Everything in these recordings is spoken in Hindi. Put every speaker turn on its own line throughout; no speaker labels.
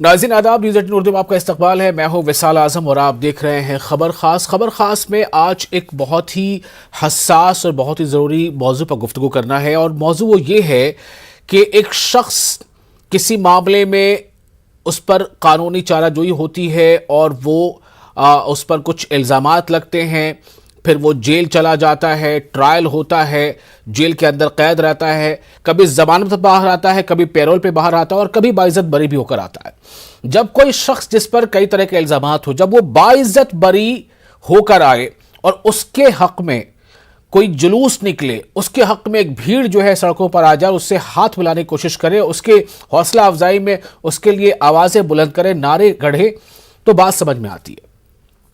नाज़रीन आदाब, न्यूज़ 18 उर्दू में आपका इस्तकबाल है। मैं हूं विसाल आजम और आप देख रहे हैं खबर खास। खबर खास में आज एक बहुत ही हसास और बहुत ही ज़रूरी मौजू पर गुफ्तगू करना है, और मौजू वो ये है कि एक शख्स किसी मामले में उस पर कानूनी चाराजोई होती है और वो उस पर कुछ इल्ज़ामात लगते हैं, फिर वो जेल चला जाता है, ट्रायल होता है, जेल के अंदर कैद रहता है, कभी जमानत पर बाहर आता है, कभी पैरोल पे बाहर आता है और कभी बाइज्जत बरी भी होकर आता है। जब कोई शख्स जिस पर कई तरह के इल्जामात हो, जब वो बाइज्जत बरी होकर आए और उसके हक में कोई जुलूस निकले, उसके हक में एक भीड़ जो है सड़कों पर आ जाए, उससे हाथ मिलाने की कोशिश करे, उसके हौसला अफजाई में उसके लिए आवाज़ें बुलंद करे, नारे गढ़े, तो बात समझ में आती है।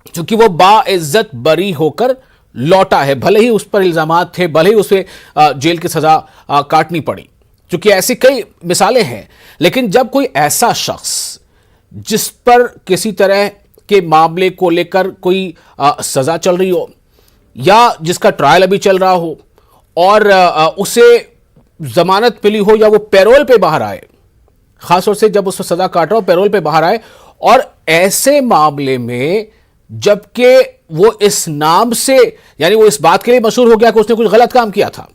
क्योंकि वो बाइज्जत बरी होकर लौटा है, भले ही उस पर इल्जामात थे, भले ही उसे जेल की सजा काटनी पड़ी, क्योंकि ऐसी कई मिसालें हैं। लेकिन जब कोई ऐसा शख्स जिस पर किसी तरह के मामले को लेकर कोई सजा चल रही हो या जिसका ट्रायल अभी चल रहा हो और उसे जमानत मिली हो या वो पैरोल पे बाहर आए, खासतौर से जब उसको सजा काट रहा हो पैरोल पे बाहर आए, और ऐसे मामले में जबकि वो इस नाम से, यानी वो इस बात के लिए मशहूर हो गया कि उसने कुछ गलत काम किया था,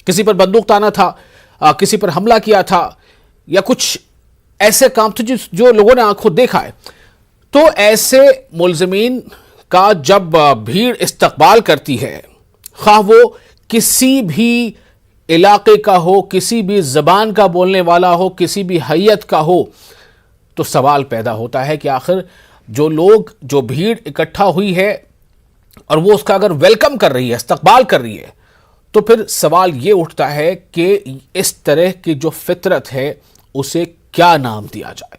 किसी पर बंदूक ताना था, किसी पर हमला किया था, या कुछ ऐसे काम थे जो लोगों ने आंखों देखा है, तो ऐसे मुल्ज़मीन का जब भीड़ इस्तकबाल करती है, खा वो किसी भी इलाके का हो, किसी भी ज़बान का बोलने वाला हो, किसी भी हैयत का हो, तो सवाल पैदा होता है कि आखिर जो भीड़ इकट्ठा हुई है और वो उसका अगर वेलकम कर रही है, इस्तकबाल कर रही है, तो फिर सवाल ये उठता है कि इस तरह की जो फितरत है उसे क्या नाम दिया जाए।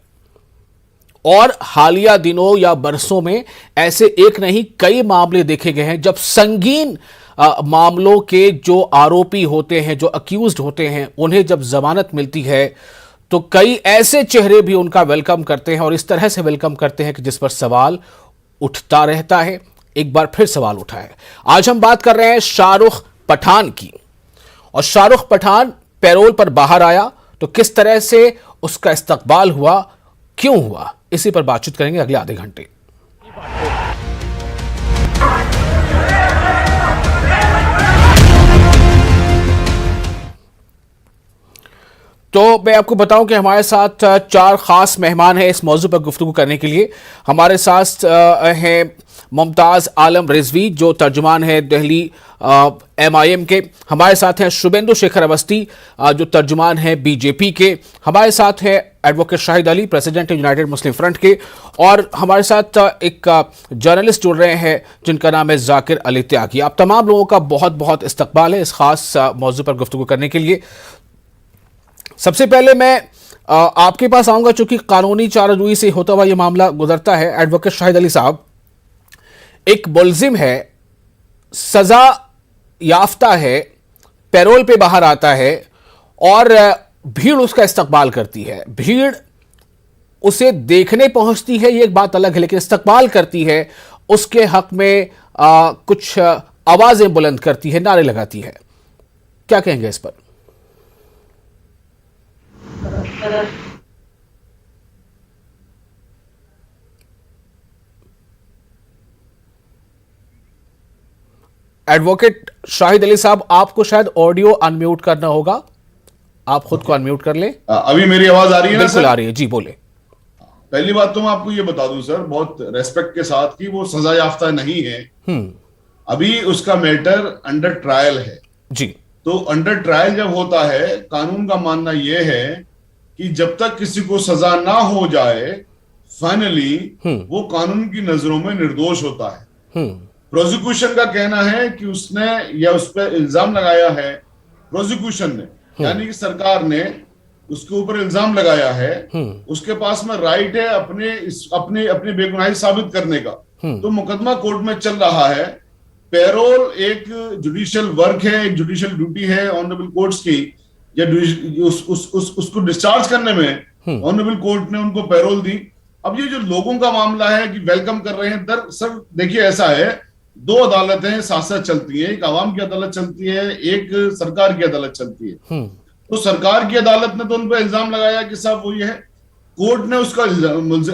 और हालिया दिनों या बरसों में ऐसे एक नहीं कई मामले देखे गए हैं जब संगीन मामलों के जो आरोपी होते हैं, जो अक्यूज्ड होते हैं, उन्हें जब जमानत मिलती है तो कई ऐसे चेहरे भी उनका वेलकम करते हैं, और इस तरह से वेलकम करते हैं कि जिस पर सवाल उठता रहता है। एक बार फिर सवाल उठा है। आज हम बात कर रहे हैं शाहरुख पठान की, और शाहरुख पठान पैरोल पर बाहर आया तो किस तरह से उसका इस्तकबाल हुआ, क्यों हुआ, इसी पर बातचीत करेंगे अगले आधे घंटे। तो मैं आपको बताऊं कि हमारे साथ चार खास मेहमान हैं इस मौजू पर गुफ्तगू करने के लिए। हमारे साथ हैं मुमताज़ आलम रिजवी, जो तर्जुमान है दिल्ली MIM के। हमारे साथ हैं शुभेंदु शेखर अवस्थी, जो तर्जुमान है BJP के। हमारे साथ हैं advocate Shahid Ali, president United Muslim Front के। और हमारे साथ एक जर्नलिस्ट जुड़ रहे हैं जिनका नाम है जाकिर अली त्यागी। आप तमाम लोगों का बहुत बहुत इस्तकबाल है इस खास मौजू पर गुफ्तगू करने के लिए। सबसे पहले मैं आपके पास आऊंगा, चूंकि कानूनी चाराजोई से होता हुआ यह मामला गुजरता है। एडवोकेट शाहिद अली साहब, एक मुल्जिम है, सजा याफ्ता है, पैरोल पे बाहर आता है और भीड़ उसका इस्तकबाल करती है। भीड़ उसे देखने पहुंचती है, ये एक बात अलग है, लेकिन इस्तकबाल करती है, उसके हक में कुछ आवाजें बुलंद करती है, नारे लगाती है। क्या कहेंगे इस पर? एडवोकेट शाहिद अली साहब, आपको शायद ऑडियो अनम्यूट करना होगा, आप खुद को अनम्यूट कर लें।
अभी मेरी आवाज आ रही है ना?
बिल्कुल आ रही है जी, बोले।
पहली बात तो मैं आपको ये बता दूं सर, बहुत रेस्पेक्ट के साथ, कि वो सजा याफ्ता नहीं है। अभी उसका मैटर अंडर ट्रायल है
जी।
तो अंडर ट्रायल जब होता है, कानून का मानना यह है कि जब तक किसी को सजा ना हो जाए, फाइनली वो कानून की नजरों में निर्दोष होता है। प्रोसिक्यूशन का कहना है कि उसने या उस पर इल्जाम लगाया है, प्रोसिक्यूशन ने यानी कि सरकार ने उसके ऊपर इल्जाम लगाया है, उसके पास में राइट है अपने अपनी बेगुनाही साबित करने का। तो मुकदमा कोर्ट में चल रहा है। पैरोल एक जुडिशियल वर्क है, एक जुडिशियल ड्यूटी है ऑनरेबल कोर्ट्स की, या उसको डिस्चार्ज करने में ऑनरेबल कोर्ट ने उनको पैरोल दी। अब ये जो लोगों का मामला है कि वेलकम कर रहे हैं, सर देखिए ऐसा है, दो अदालतें साथ साथ चलती है, एक आवाम की अदालत चलती है, एक सरकार की अदालत चलती है। तो सरकार की अदालत ने तो उन पर इल्जाम लगाया कि साहब वो ये है, कोर्ट ने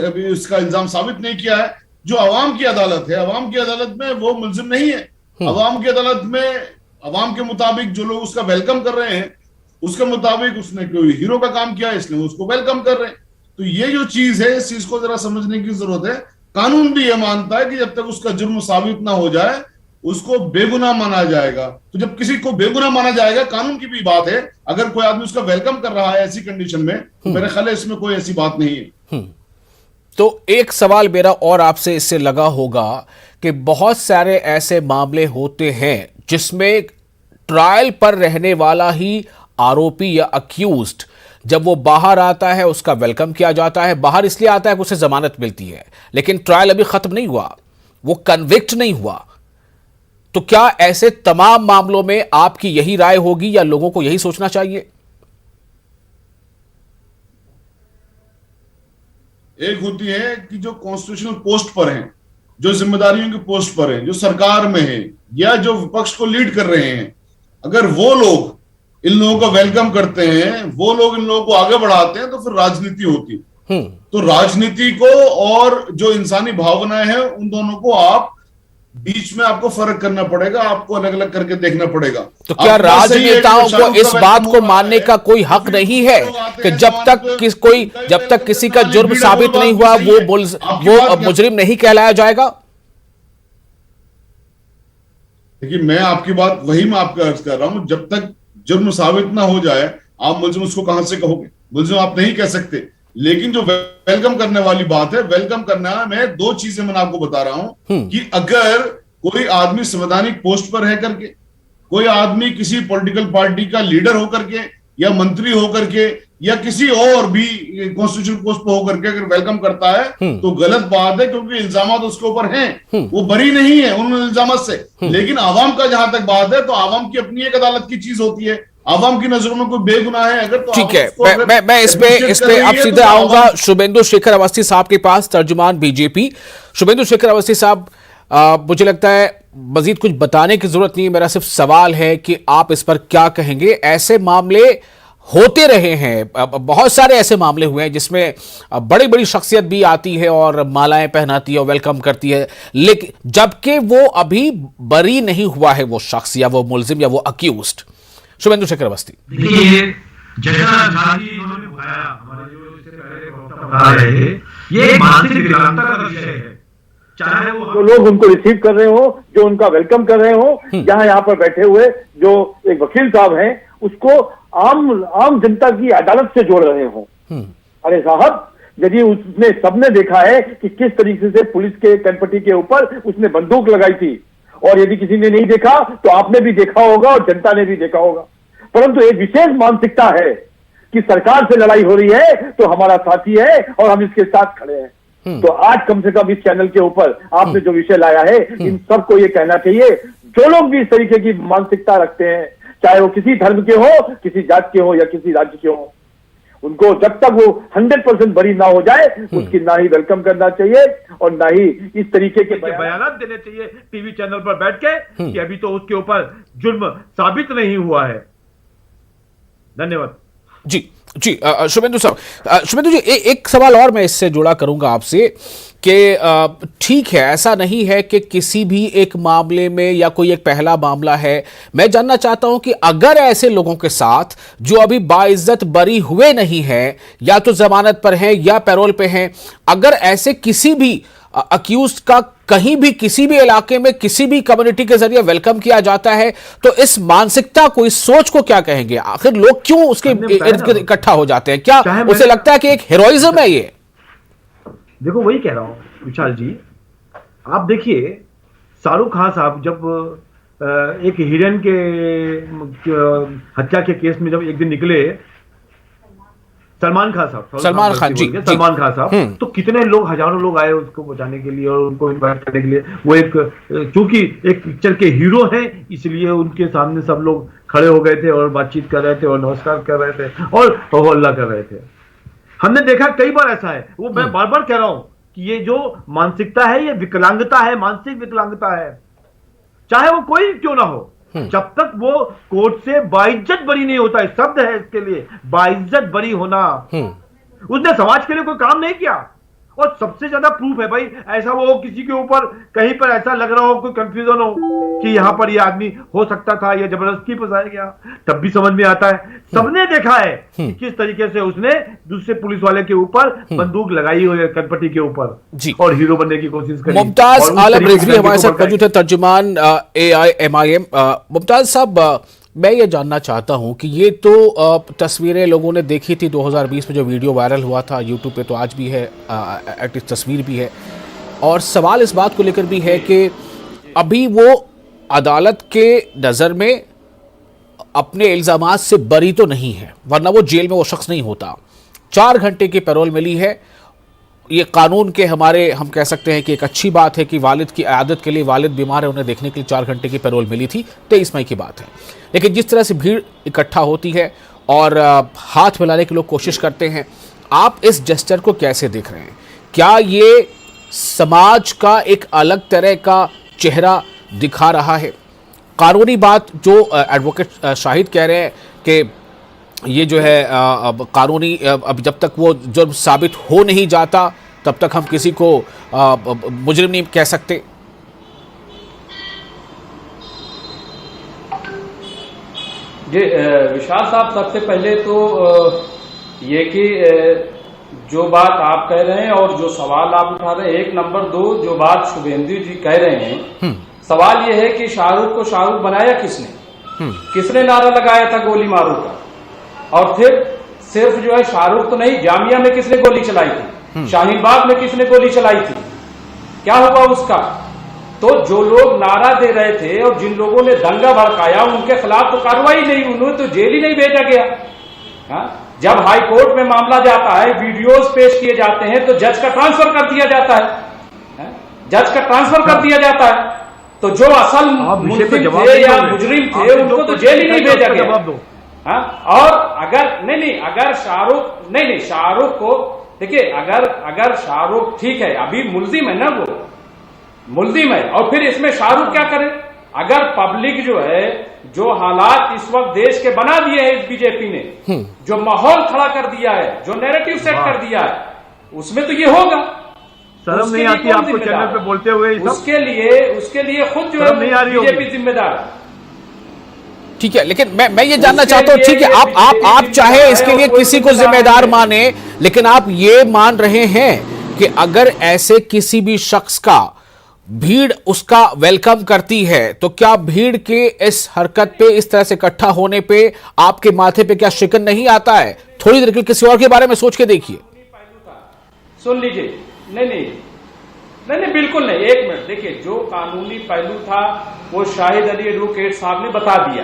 अभी उसका इल्जाम साबित नहीं किया है। जो अवाम की अदालत है, अवाम की अदालत में वो मुल्जिम नहीं है। अवाम की अदालत में अवाम के मुताबिक जो लोग उसका वेलकम कर रहे हैं, उसके मुताबिक उसने कोई हीरो का काम किया है, इसलिए उसको वेलकम कर रहे हैं। तो ये जो चीज है, इस चीज को जरा समझने की जरूरत है। कानून भी यह मानता है कि जब तक उसका जुर्म साबित ना हो जाए, उसको बेगुनाह माना जाएगा। तो जब किसी को बेगुनाह माना जाएगा, कानून की भी बात है, अगर कोई आदमी उसका वेलकम कर रहा है ऐसी कंडीशन में, तो मेरे ख्याल है इसमें कोई ऐसी बात नहीं है।
तो एक सवाल मेरा और आपसे इससे लगा होगा कि बहुत सारे ऐसे मामले होते हैं जिसमें ट्रायल पर रहने वाला ही आरोपी या अक्यूज्ड जब वो बाहर आता है उसका वेलकम किया जाता है। बाहर इसलिए आता है कि उसे जमानत मिलती है, लेकिन ट्रायल अभी खत्म नहीं हुआ, वो कन्विक्ट नहीं हुआ। तो क्या ऐसे तमाम मामलों में आपकी यही राय होगी या लोगों को यही सोचना चाहिए?
एक होती है कि जो कॉन्स्टिट्यूशनल पोस्ट पर हैं, जो जिम्मेदारियों की पोस्ट पर हैं, जो सरकार में है या जो विपक्ष को लीड कर रहे हैं, अगर वो लोग इन लोगों का वेलकम करते हैं, वो लोग इन लोगों को आगे बढ़ाते हैं, तो फिर राजनीति होती है। तो राजनीति को और जो इंसानी भावनाएं हैं, उन दोनों को आप बीच में आपको फर्क करना पड़ेगा, आपको अलग अलग करके देखना पड़ेगा।
तो क्या राजनेताओं को इस बात को मानने का कोई हक नहीं है कि जब तक किसी का जुर्म साबित नहीं हुआ वो मुजरिम नहीं कहलाया जाएगा?
देखिए, मैं आपकी बात मैं आपका अर्ज कर रहा हूं, जब तक जुर्म साबित ना हो जाए, आप मुल्जिम उसको कहां से कहोगे? मुल्जिम आप नहीं कह सकते। लेकिन जो वेलकम करने वाली बात है, वेलकम करना में दो चीजें मैंने आपको बता रहा हूं कि अगर कोई आदमी संवैधानिक पोस्ट पर है करके, कोई आदमी किसी पॉलिटिकल पार्टी का लीडर होकर के या मंत्री होकर के या किसी और भी कॉन्स्टिट्यूशन पोस्ट पर होकर के अगर वेलकम करता है, तो गलत बात है, क्योंकि इल्जामात उसके ऊपर हैं, वो बरी नहीं है उन इल्जामात से। लेकिन आवाम का जहां तक बात है, तो आवाम की अपनी एक अदालत की चीज होती है। आवाम की नजरों में कोई बेगुनाह है अगर, तो
ठीक है, मैं इस पे अब सीधे आऊंगा शुभेंदु शेखर अवस्थी साहब के पास, तर्जुमान बीजेपी। शुभेंदु शेखर अवस्थी साहब, मुझे लगता है मजीद कुछ बताने की जरूरत नहीं है, मेरा सिर्फ सवाल है कि आप इस पर क्या कहेंगे। ऐसे मामले होते रहे हैं, बहुत सारे ऐसे मामले हुए हैं जिसमें बड़ी बड़ी शख्सियत भी आती है और मालाएं पहनाती है और वेलकम करती है, लेकिन जबकि वो अभी बरी नहीं हुआ है वो शख्स या वो मुल्जिम या वो अक्यूज्ड। शुभेंदु शेखर अवस्थी,
देखिए, जैसा इन्होंने बताया, हमारे जो इससे पहले वक्ता बता रहे थे, ये मानसिक विकलांगता का विषय है। चाहे वो
जो लोग उनको रिसीव कर रहे हो, जो उनका वेलकम कर रहे हो, यहाँ पर बैठे हुए जो एक वकील साहब हैं, उसको आम जनता की अदालत से जोड़ रहे हो। अरे साहब, यदि उसने सबने देखा है कि किस तरीके से पुलिस के कनपटी के ऊपर उसने बंदूक लगाई थी, और यदि किसी ने नहीं देखा तो आपने भी देखा होगा और जनता ने भी देखा होगा। परंतु एक विशेष मानसिकता है कि सरकार से लड़ाई हो रही है तो हमारा साथी है और हम इसके साथ खड़े हैं। तो आज कम से कम इस चैनल के ऊपर आपने जो विषय लाया है, इन सबको ये कहना चाहिए, जो लोग भी इस तरीके की मानसिकता रखते हैं, चाहे वो किसी धर्म के हो, किसी जात के हो या किसी राज्य के हो, उनको जब तक वो 100% बरी ना हो जाए, उसकी ना ही वेलकम करना चाहिए और ना ही इस तरीके के
बयान देने चाहिए टीवी चैनल पर बैठ के कि अभी तो उसके ऊपर जुर्म साबित नहीं हुआ है। धन्यवाद
जी। शुभेंदु साहब, शुभेंदु जी, एक सवाल और मैं इससे जुड़ा करूंगा आपसे कि ठीक है, ऐसा नहीं है कि किसी भी एक मामले में या कोई एक पहला मामला है, मैं जानना चाहता हूं कि अगर ऐसे लोगों के साथ जो अभी बाइज्जत बरी हुए नहीं हैं, या तो जमानत पर हैं या पैरोल पे हैं, अगर ऐसे किसी भी अक्यूज का कहीं भी किसी भी इलाके में किसी भी कम्युनिटी के जरिए वेलकम किया जाता है, तो इस मानसिकता को, इस सोच को क्या कहेंगे? आखिर लोग क्यों उसके इर्द गिर्द इकट्ठा हो जाते हैं? क्या उसे लगता है कि एक हीरोइज्म है ये?
देखो, वही कह रहा हूं विशाल जी, आप देखिए, शाहरुख खान साहब जब एक हिरन के हत्या के केस में जब एक दिन निकले, सलमान खान साहब, तो कितने लोग, हजारों लोग आए उसको बचाने के लिए और उनको इन्वाइट करने के लिए। वो चूंकि एक पिक्चर के हीरो हैं, इसलिए उनके सामने सब लोग खड़े हो गए थे और बातचीत कर रहे थे और नमस्कार कर रहे थे और हल्ला कर रहे थे। हमने देखा कई बार ऐसा है। वो मैं बार बार कह रहा हूं कि ये जो मानसिकता है, ये विकलांगता है, मानसिक विकलांगता है, चाहे वो कोई क्यों ना हो, जब तक वो कोर्ट से बाइज्जत बरी नहीं होता है, शब्द है इसके लिए, बाइज्जत बरी होना, उसने समाज के लिए कोई काम नहीं किया। और सबसे ज्यादा प्रूफ है भाई, ऐसा वो किसी के ऊपर कहीं पर ऐसा लग रहा हो, कोई कंफ्यूजन हो कि यहाँ पर ये आदमी हो सकता था, ये जबरदस्ती फंसाया गया, तब भी समझ में आता है। सबने देखा है कि किस तरीके से उसने दूसरे पुलिस वाले के ऊपर बंदूक लगाई हुई है कनपटी के ऊपर
जी,
और हीरो बनने की कोशिश करी।
मुमताज
और उस
आलम
तरीके
रिजवी
से
हमारे साथ
को
मौजूद है, तर्जुमान AIMIM। मुमताज साहब, मैं ये जानना चाहता हूं कि ये तो तस्वीरें लोगों ने देखी थी 2020 में, जो वीडियो वायरल हुआ था यूट्यूब पे, तो आज भी है, एटलीस्ट तस्वीर भी है, और सवाल इस बात को लेकर भी है कि अभी वो अदालत के नज़र में अपने इल्ज़ामात से बरी तो नहीं है, वरना वो जेल में वो शख्स नहीं होता। 4 घंटे की पैरोल मिली है। ये कानून के हमारे, हम कह सकते हैं कि एक अच्छी बात है कि वालिद की आदत के लिए, वालिद बीमार है, उन्हें देखने के लिए 4 घंटे की पैरोल मिली थी, 23 मई की बात है। लेकिन जिस तरह से भीड़ इकट्ठा होती है और हाथ मिलाने की लोग कोशिश करते हैं, आप इस जेस्चर को कैसे देख रहे हैं? क्या ये समाज का एक अलग तरह का चेहरा दिखा रहा है? कानूनी बात जो एडवोकेट शाहिद कह रहे हैं कि ये जो है अब कानूनी, अब जब तक वो जुर्म साबित हो नहीं जाता तब तक हम किसी को मुजरिम नहीं कह सकते।
जी विशाल साहब, सबसे पहले तो ये कि जो बात आप कह रहे हैं और जो सवाल आप उठा रहे हैं, 1 नंबर 2 जो बात शुभेंदु जी कह रहे हैं, सवाल ये है कि शाहरुख को शाहरुख बनाया किसने? किसने नारा लगाया था गोली मारो का? और फिर सिर्फ जो है शाहरुख तो नहीं, जामिया में किसने गोली चलाई थी, शाहीन बाग में किसने गोली चलाई थी, क्या हुआ उसका? तो जो लोग नारा दे रहे थे और जिन लोगों ने दंगा भड़काया, उनके खिलाफ तो कार्रवाई नहीं, उन्हें तो जेल ही नहीं भेजा गया। हा? जब हाई कोर्ट में मामला जाता है, वीडियोस पेश किए जाते हैं, तो जज का ट्रांसफर कर दिया जाता है, जज का ट्रांसफर कर दिया जाता है। तो जो असल मुलजिम थे या मुजरिम थे, उनको तो जेल ही नहीं भेजा गया। हाँ? और अगर शाहरुख को देखिए, अगर शाहरुख ठीक है, अभी मुलजिम है ना, वो मुलजिम है, और फिर इसमें शाहरुख क्या करे? अगर पब्लिक जो है, जो हालात इस वक्त देश के बना दिए हैं इस बीजेपी ने, जो माहौल खड़ा कर दिया है, जो नैरेटिव सेट कर दिया है, उसमें तो ये होगा।
शर्म नहीं आती आपको चैनल पे बोलते हुए?
उसके लिए खुद जो है बीजेपी जिम्मेदार है।
ठीक है, लेकिन मैं ये जानना चाहता हूं, ठीक है, आप चाहे इसके लिए किसी को जिम्मेदार माने, लेकिन आप ये मान रहे हैं कि अगर ऐसे किसी भी शख्स का भीड़ उसका वेलकम करती है, तो क्या भीड़ के इस हरकत पे, इस तरह से इकट्ठा होने पे आपके माथे पे क्या शिकन नहीं आता है? थोड़ी देर के लिए किसी और के बारे में सोच के देखिए।
सुन लीजिए, नहीं, बिल्कुल नहीं। 1 मिनट, देखिए, जो कानूनी पहलू था वो शाहिद अली एडवोकेट साहब ने बता दिया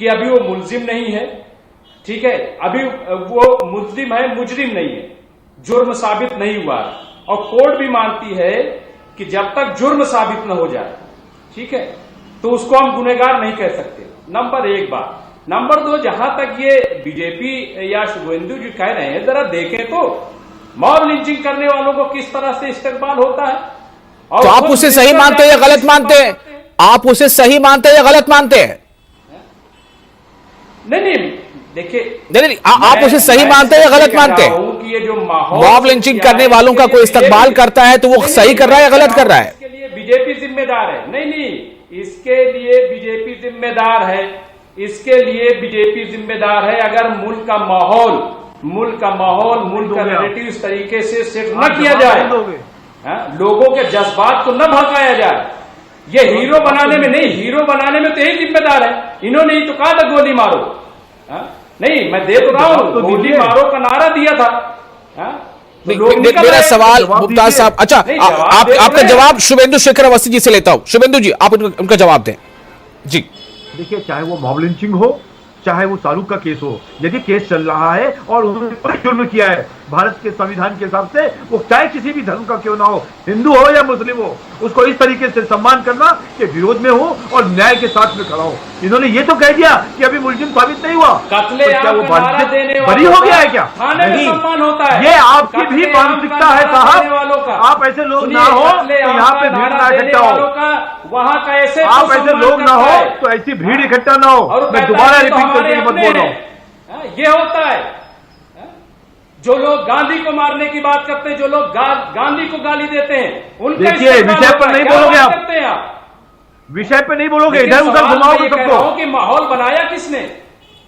कि अभी वो मुलजिम नहीं है, ठीक है, अभी वो मुलजिम है, मुजरिम नहीं है, जुर्म साबित नहीं हुआ है, और कोर्ट भी मानती है कि जब तक जुर्म साबित न हो जाए, ठीक है, तो उसको हम गुनहगार नहीं कह सकते। नंबर 1 बात। नंबर 2, जहां तक ये बीजेपी या शुभेंदु जी कह रहे हैं, जरा देखें तो मॉब लिंचिंग करने वालों को किस तरह से इस्तेमाल होता है। और
तो आप उसे सही मानते हैं या गलत मानते हैं? आप उसे सही मानते हैं या गलत मानते हैं?
नहीं, देखिए,
नहीं, आप उसे सही मानते हैं या गलत मानते हैं?
कि ये जो माहौल
मॉब लिंचिंग करने वालों का कोई इस्तेमाल करता है तो वो सही कर रहा है या गलत कर रहा है?
इसके लिए बीजेपी जिम्मेदार है। नहीं, इसके लिए बीजेपी जिम्मेदार है, इसके लिए बीजेपी जिम्मेदार है। अगर मुल्क का माहौल, मुल्क का नैरेटिव इस तरीके से सेट न किया जाए, लोगों के जज्बात को न भड़काया जाए, ये हीरो बनाने में नहीं, हीरो बनाने में तो यही जिम्मेदार है। इन्होंने ही तो कहा था गोली मारो। नहीं, मैं देख रहा हूं, गोली मारो का नारा दिया था।
मेरा सवाल मुमताज साहब, अच्छा, आपका जवाब शुभेंदु शेखर अवस्थी जी से लेता हूं। शुभेंदु जी, आप उनका जवाब दें जी।
देखिए, चाहे वो मॉब लिंचिंग हो, चाहे वो शाहरुख का केस हो, यदि केस चल रहा है और उन्होंने जुर्म किया है भारत के संविधान के हिसाब से, वो चाहे किसी भी धर्म का क्यों ना हो, हिंदू हो या मुस्लिम हो, उसको इस तरीके से सम्मान करना कि विरोध में हो और न्याय के साथ में खड़ा हो। इन्होंने ये तो कह दिया कि अभी मुलजिम साबित नहीं हुआ,
कत्ले
तो क्या वो
बरी
हो गया है क्या?
नहीं, सम्मान होता है।
ये आपकी भी मानसिकता है साहब। आप ऐसे लोग ना हो तो यहाँ पे भीड़ ना इकट्ठा हो,
वहां का ऐसे
आप ऐसे लोग ना हो तो ऐसी भीड़ इकट्ठा ना हो। मैं दोबारा रिपीट करके मत बोल रहा हूँ,
ये होता है। जो लोग गांधी को मारने की बात करते हैं, जो लोग गांधी को गाली देते हैं, उनका
देखिए, विषय पर नहीं बोलोगे आप,
करते हैं आप
विषय पे नहीं बोलोगे, इधर उधर घुमाओगे सबको।
कि माहौल बनाया किसने?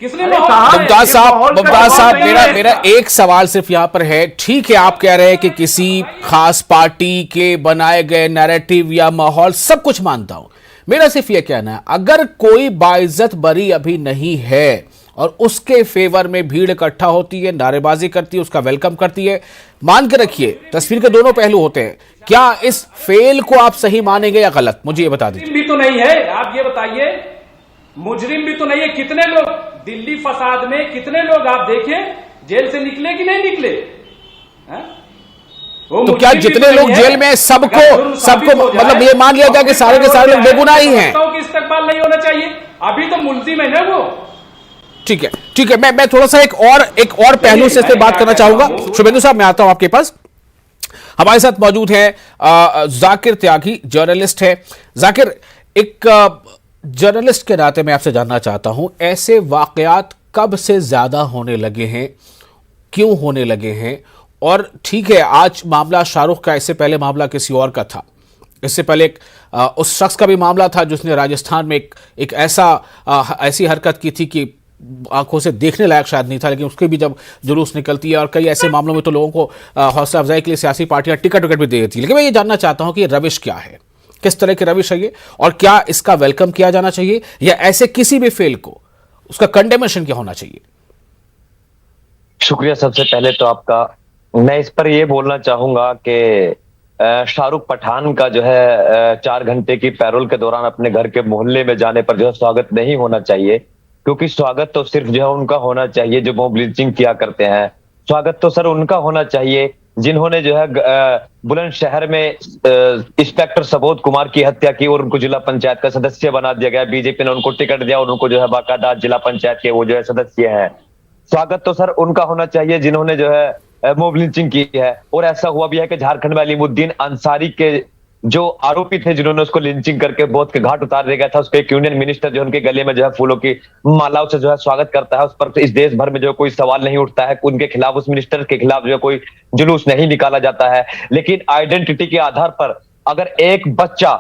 किसने
मुमताज साहब मेरा एक सवाल सिर्फ यहाँ पर है। ठीक है, आप कह रहे हैं कि किसी खास पार्टी के बनाए गए नैरेटिव या माहौल सब कुछ मानता हूं, मेरा सिर्फ यह कहना है अगर कोई बाइज्जत बरी अभी नहीं है और उसके फेवर में भीड़ इकट्ठा होती है, नारेबाजी करती है, उसका वेलकम करती है, मान के रखिए तस्वीर के दोनों पहलू होते हैं, क्या इस फेल को आप सही मानेंगे या गलत? मुझे ये बता दीजिए।
भी तो नहीं है, आप ये बताइए, मुजरिम भी तो नहीं है। कितने लोग दिल्ली फसाद में, कितने लोग आप देखें जेल से निकले कि नहीं निकले?
तो क्या जितने लोग जेल में सबको मतलब ये मान लिया जाए कि सारे के सारे लोग बेगुनाह ही हैं?
इस्तेमाल नहीं होना चाहिए, अभी तो मुलजिम है ना वो।
ठीक है, मैं थोड़ा सा एक और पहलू से बात करना चाहूंगा। शुभेंदु साहब, मैं आता हूं आपके पास। हमारे साथ मौजूद हैं जाकिर त्यागी, जर्नलिस्ट है। जाकिर, एक जर्नलिस्ट के नाते मैं आपसे जानना चाहता हूं, ऐसे वाकयात कब से ज्यादा होने लगे हैं, क्यों होने लगे हैं? और ठीक है, आज मामला शाहरुख का, इससे पहले मामला किसी और का था, इससे पहले उस शख्स का भी मामला था जिसने राजस्थान में एक ऐसी हरकत की थी कि आंखों से देखने लायक शायद नहीं था, लेकिन उसके भी जब जुलूस निकलती है और कई ऐसे मामलों में तो लोगों को हौसला अफजाई के लिए सियासी पार्टियां टिकट भी दे देती है। लेकिन मैं ये जानना चाहता हूं कि ये रविश क्या है, किस तरह की रविश है ये, और क्या इसका वेलकम किया जाना चाहिए या ऐसे किसी भी फेल को उसका कंडेमेशन क्या होना चाहिए?
शुक्रिया सबसे पहले तो आपका। मैं इस पर यह बोलना चाहूंगा कि शाहरुख पठान का जो है 4 घंटे की पैरोल के दौरान अपने घर के मोहल्ले में जाने पर जो है स्वागत नहीं होना चाहिए, क्योंकि स्वागत तो सिर्फ जो है उनका होना चाहिए जो मॉब लिंचिंग किया करते हैं। स्वागत तो सर उनका होना चाहिए जिन्होंने जो है बुलंदशहर में इंस्पेक्टर सबोध कुमार की हत्या की और उनको जिला पंचायत का सदस्य बना दिया गया। बीजेपी ने उनको टिकट दिया और उनको जो है बाकायदा जिला पंचायत के वो जो है सदस्य हैं। स्वागत तो सर उनका होना चाहिए जिन्होंने जो है मॉब लिंचिंग की है। और ऐसा हुआ भी है कि झारखंड में अलीमुद्दीन अंसारी के जो आरोपी थे जिन्होंने उसको लिंचिंग करके बहुत के घाट उतार दिया गया था, उसको एक यूनियन मिनिस्टर जो उनके गले में जो है फूलों की मालाओं से जो है स्वागत करता है, उस पर इस देश भर में जो कोई सवाल नहीं उठता है, उनके खिलाफ, उस मिनिस्टर के खिलाफ जो है कोई जुलूस नहीं निकाला जाता है। लेकिन आइडेंटिटी के आधार पर अगर एक बच्चा,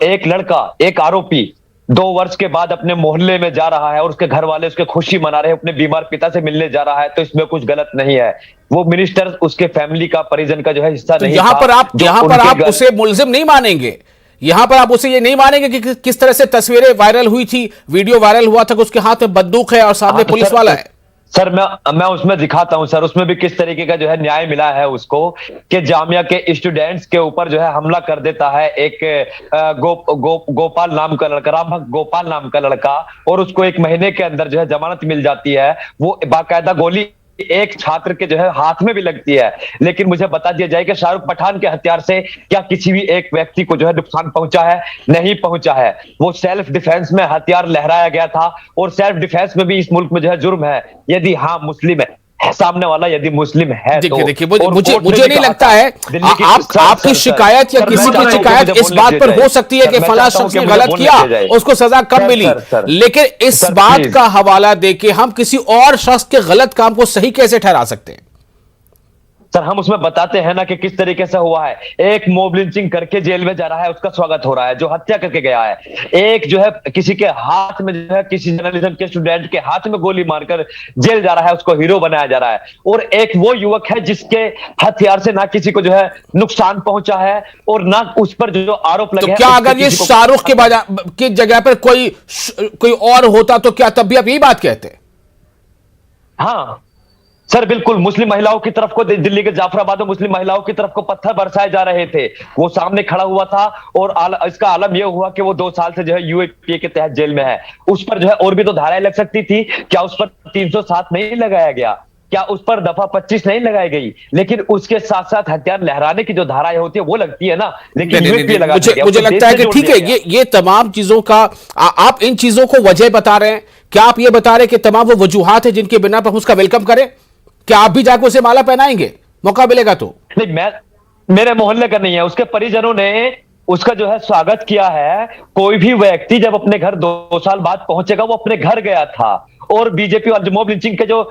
एक लड़का, एक आरोपी 2 वर्ष के बाद अपने मोहल्ले में जा रहा है और उसके घर वाले उसके खुशी मना रहे हैं, अपने बीमार पिता से मिलने जा रहा है, तो इसमें कुछ गलत नहीं है। वो मिनिस्टर उसके फैमिली का, परिजन का जो है हिस्सा नहीं था।
यहाँ पर आप उसे मुल्जिम नहीं मानेंगे, यहाँ पर आप उसे ये नहीं मानेंगे कि किस तरह से तस्वीरें वायरल हुई थी, वीडियो वायरल हुआ था कि उसके हाथ में बंदूक है और सामने पुलिस वाला है।
सर मैं उसमें दिखाता हूं सर, उसमें भी किस तरीके का जो है न्याय मिला है उसको कि जामिया के स्टूडेंट्स के ऊपर जो है हमला कर देता है एक गोपाल नाम का लड़का, राम गोपाल नाम का लड़का, और उसको 1 महीने के अंदर जो है जमानत मिल जाती है। वो बाकायदा गोली एक छात्र के जो है हाथ में भी लगती है। लेकिन मुझे बता दिया जाए कि शाहरुख पठान के हथियार से क्या किसी भी एक व्यक्ति को जो है नुकसान पहुंचा है? नहीं पहुंचा है। वो सेल्फ डिफेंस में हथियार लहराया गया था और सेल्फ डिफेंस में भी इस मुल्क में जो है जुर्म है यदि हाँ मुस्लिम है, सामने वाला यदि मुस्लिम है तो।
देखिए मुझे नहीं लगता है आपकी शिकायत या किसी की शिकायत इस बात पर हो सकती है कि फला शख्स ने गलत किया, उसको सजा कम मिली, लेकिन इस बात का हवाला देके हम किसी और शख्स के गलत काम को सही कैसे ठहरा सकते हैं?
सर हम उसमें बताते हैं ना कि किस तरीके से हुआ है। एक मॉब लिंचिंग करके जेल में जा रहा है, उसका स्वागत हो रहा है, जो हत्या करके गया है। एक जो है किसी के हाथ में जो है, किसी जर्नलिज्म के स्टूडेंट के हाथ में गोली मारकर जेल जा रहा है, उसको हीरो बनाया जा रहा है। और एक वो युवक है जिसके हथियार से ना किसी को जो है नुकसान पहुंचा है और ना उस पर जो आरोप लगे।
तो क्या अगर ये शाहरुख की जगह पर कोई और होता तो क्या तब भी आप यही बात कहते?
हाँ सर बिल्कुल। मुस्लिम महिलाओं की तरफ को, दिल्ली के जाफराबाद में मुस्लिम महिलाओं की तरफ को पत्थर बरसाए जा रहे थे, वो सामने खड़ा हुआ था और इसका आलम यह हुआ कि वो 2 साल से जो है यूएपीए के तहत जेल में है। उस पर जो है और भी तो धाराएं लग सकती थी, क्या उस पर 307 नहीं लगाया गया? क्या उस पर दफा 25 नहीं लगाई गई? लेकिन उसके साथ साथ हथियार लहराने की जो धाराएं होती है वो लगती है ना। लेकिन
मुझे लगता है कि ठीक है, ये तमाम चीजों का आप इन चीजों को वजह बता रहे हैं। क्या आप ये बता रहे हैं कि तमाम वो वजूहात है जिनके बिना पर उसका वेलकम करें? क्या आप भी जाकर उसे माला पहनाएंगे मौका मिलेगा तो?
नहीं, मेरे मोहल्ले का नहीं है, उसके परिजनों ने उसका जो है स्वागत किया है। कोई भी व्यक्ति जब अपने घर 2 साल बाद पहुंचेगा, वो अपने घर गया था। और बीजेपी और मॉब लिंचिंग के जो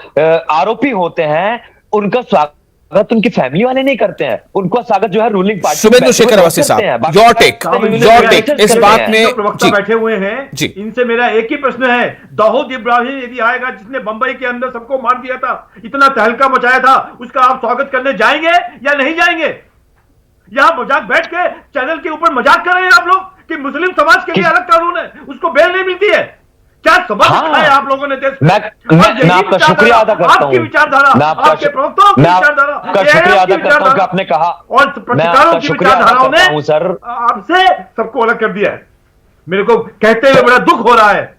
आरोपी होते हैं उनका स्वागत उनकी फैमिली वाले नहीं करते हैं, उनका स्वागत जो है रूलिंग पार्टी
शुभेंदु शेखर अवस्थी साहब, योर टेक इस बात में।
जो प्रवक्ता बैठे हुए हैं
जी।
इनसे मेरा एक ही प्रश्न है, दाऊद इब्राहिम यदि आएगा जिसने बंबई के अंदर सबको मार दिया था, इतना तहलका मचाया था, उसका आप स्वागत करने जाएंगे या नहीं जाएंगे? यहां मजाक बैठ के चैनल के ऊपर मजाक कर रहे हैं आप लोग कि मुस्लिम समाज के लिए अलग कानून है, उसको बेल नहीं मिलती है। क्या समझ रखा है आप लोगों ने देश में?
मैं आपका शुक्रिया अदा करता हूं,
आपकी विचारधारा, आपके प्रवक्ताओं की विचारधारा,
आपका शुक्रिया अदा करता हूं कि आपने कहा,
और पत्रकारों की विचारधाराओं ने
सर
आपसे सबको अलग कर दिया है। मेरे को कहते हुए बड़ा दुख हो रहा है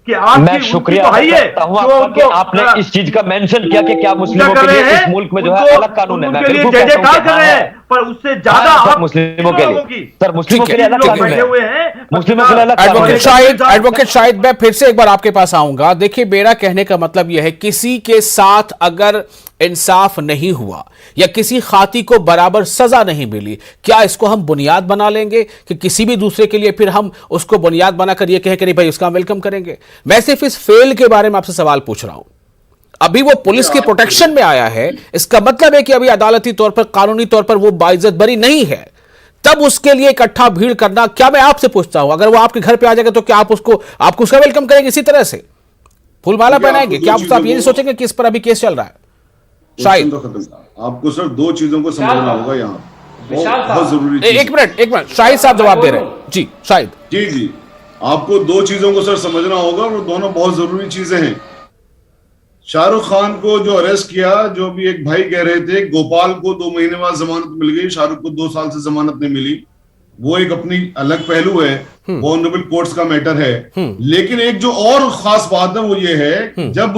कि
मैं शुक्रिया अदा करता हूं आपका कि आपने इस चीज का मेंशन किया कि क्या मुस्लिमों के लिए इस मुल्क में जो है अलग कानून है। मैं बिल्कुल कहता हूं कर रहे हैं,
पर उससे ज्यादा आप
मुस्लिमों के लिए, सर मुस्लिमों के लिए अलग कानून
बैठे हुए हैं,
मुस्लिमों के लिए अलग कानून है।
एडवोकेट शाहिद मैं फिर से एक बार आपके पास आऊंगा। देखिए, मेरा कहने का मतलब यह है, किसी के साथ अगर इंसाफ नहीं हुआ या किसी खाती को बराबर सजा नहीं मिली, क्या इसको हम बुनियाद बना लेंगे कि किसी भी दूसरे के लिए फिर हम उसको बुनियाद बनाकर ये कहें कि नहीं भाई उसका वेलकम करेंगे? मैं सिर्फ इस फेल के बारे में आपसे सवाल पूछ रहा हूं। अभी वो पुलिस के प्रोटेक्शन में आया है, इसका मतलब है कि अभी अदालती तौर पर, कानूनी तौर पर वो बाइज्जत बरी नहीं है। तब उसके लिए इकट्ठा भीड़ करना, क्या मैं आपसे पूछता हूं, अगर वो आपके घर पे आ जाएगा तो क्या आप उसका वेलकम करेंगे इसी तरह से, फूलमाला पहनाएंगे? क्या आप ये नहीं सोचेंगे कि इस पर अभी केस चल रहा है? शायद
आपको सर दो चीजों को समझना होगा यहाँ, बहुत जरूरी।
एक मिनट शाहिद साहब जवाब दे रहे हैं। जी शाहिद
जी, आपको दो चीजों को सर समझना होगा, और दोनों बहुत जरूरी चीजें हैं। शाहरुख खान को जो अरेस्ट किया, जो भी एक भाई कह रहे थे, गोपाल को 2 महीने बाद जमानत मिल गई, शाहरुख को 2 साल से जमानत नहीं मिली, वो एक अपनी अलग पहलू है, वो ऑनरेबल कोर्ट्स का मैटर है। लेकिन एक जो और खास बात है वो ये है, जब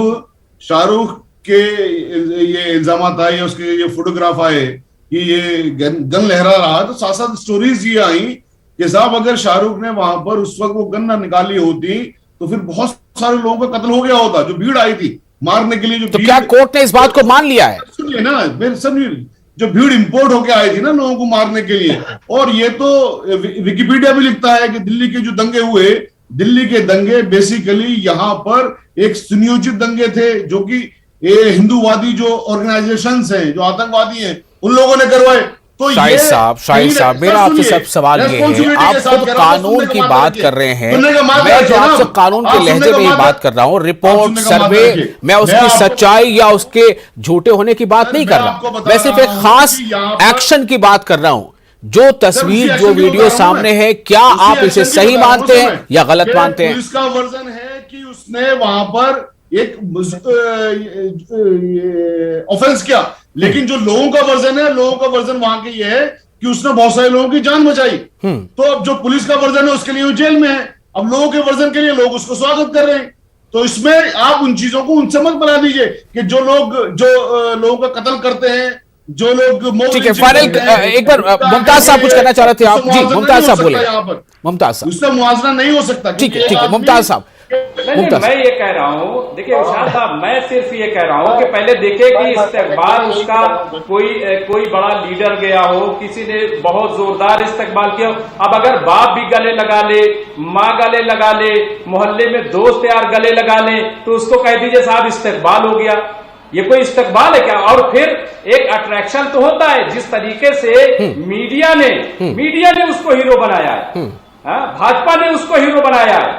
शाहरुख के ये इल्जाम आए या उसके ये फोटोग्राफ आए कि ये गन लहरा रहा, तो साथ साथ स्टोरीज ये आई कि साहब अगर शाहरुख ने वहां पर उस वक्त वो गन ना निकाली होती तो फिर बहुत सारे लोगों का कत्ल हो गया होता, जो भीड़ आई थी मारने के लिए।
तो क्या कोर्ट ने इस बात को मान लिया है?
सुनिए ना मेरे सुनिए, जो भीड़ इंपोर्ट होके आई थी ना लोगों को मारने के लिए, और ये तो विकिपीडिया भी लिखता है कि दिल्ली के जो दंगे हुए, दिल्ली के दंगे बेसिकली यहाँ पर एक सुनियोजित दंगे थे, जो कि ये हिंदूवादी जो ऑर्गेनाइजेशंस हैं, जो आतंकवादी हैं, उन लोगों ने करवाए। तो
शाहिद साहब मेरा आपसे सब सवाल ये है, आप खुद कानून की बात कर रहे हैं, मैं जो आपसे कानून के लहजे में ही बात कर रहा हूं, रिपोर्ट सर्वे, मैं उसकी सच्चाई या उसके झूठे होने की बात नहीं कर रहा, मैं सिर्फ एक खास एक्शन की बात कर रहा हूं। जो तस्वीर, जो वीडियो सामने है, क्या आप इसे सही मानते हैं या गलत मानते हैं?
पुलिस का वर्जन है कि उसने वहां पर एक ऑफेंस किया, लेकिन जो लोगों का वर्जन है, लोगों का वर्जन वहां के ये है कि उसने बहुत सारे लोगों की जान बचाई। तो अब जो पुलिस का वर्जन है उसके लिए वो जेल में है, अब लोगों के वर्जन के लिए लोग उसको स्वागत कर रहे हैं। तो इसमें आप उन चीजों को उनसे मत बना दीजिए कि जो लोगों का कत्ल करते हैं, जो लोग।
ठीक है, फाइनल एक बार मुमताज साहब कुछ कहना चाह रहे थे आप? जी मुमताज साहब बोले। मुमताज साहब,
उसका मुआवजा नहीं हो सकता।
ठीक है मुमताज साहब।
नहीं, मैं ये कह रहा हूँ, देखिए विशाल साहब, मैं सिर्फ ये कह रहा हूँ कि पहले देखे कि इस्तेकबाल उसका कोई बड़ा लीडर गया हो, किसी ने बहुत जोरदार इस्तेकबाल किया। अब अगर बाप भी गले लगा ले, माँ गले लगा ले, मोहल्ले में दोस्त यार गले लगा ले, तो उसको कह दीजिए साहब इस्तेकबाल हो गया। ये कोई इस्तेकबाल है क्या? और फिर एक अट्रैक्शन तो होता है, जिस तरीके से मीडिया ने उसको हीरो बनाया है, भाजपा ने उसको हीरो बनाया है।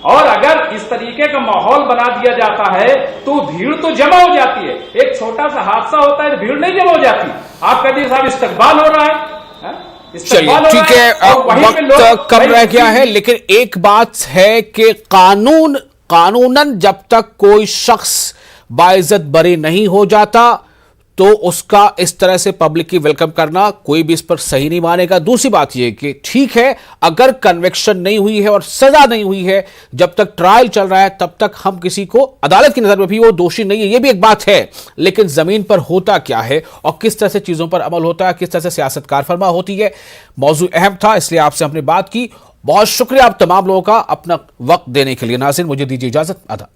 और अगर इस तरीके का माहौल बना दिया जाता है तो भीड़ तो जमा हो जाती है। एक छोटा सा हादसा होता है तो भीड़ नहीं जमा हो जाती। आप कहते हैं साहब इस्तेकबाल हो रहा है,
चलिए ठीक है, वक्त कम रह गया है, लेकिन एक बात है कि कानूनन जब तक कोई शख्स बाइज्जत बरी नहीं हो जाता तो उसका इस तरह से पब्लिक की वेलकम करना कोई भी इस पर सही नहीं मानेगा। दूसरी बात यह कि ठीक है, अगर कन्विक्शन नहीं हुई है और सजा नहीं हुई है, जब तक ट्रायल चल रहा है तब तक हम किसी को अदालत की नजर में भी वो दोषी नहीं है, ये भी एक बात है। लेकिन जमीन पर होता क्या है और किस तरह से चीजों पर अमल होता है, किस तरह से सियासत कारफरमा होती है, मौजू अहम था, इसलिए आपसे हमने बात की। बहुत शुक्रिया आप तमाम लोगों का अपना वक्त देने के लिए। नाज़रीन मुझे दीजिए इजाजत, आदाब।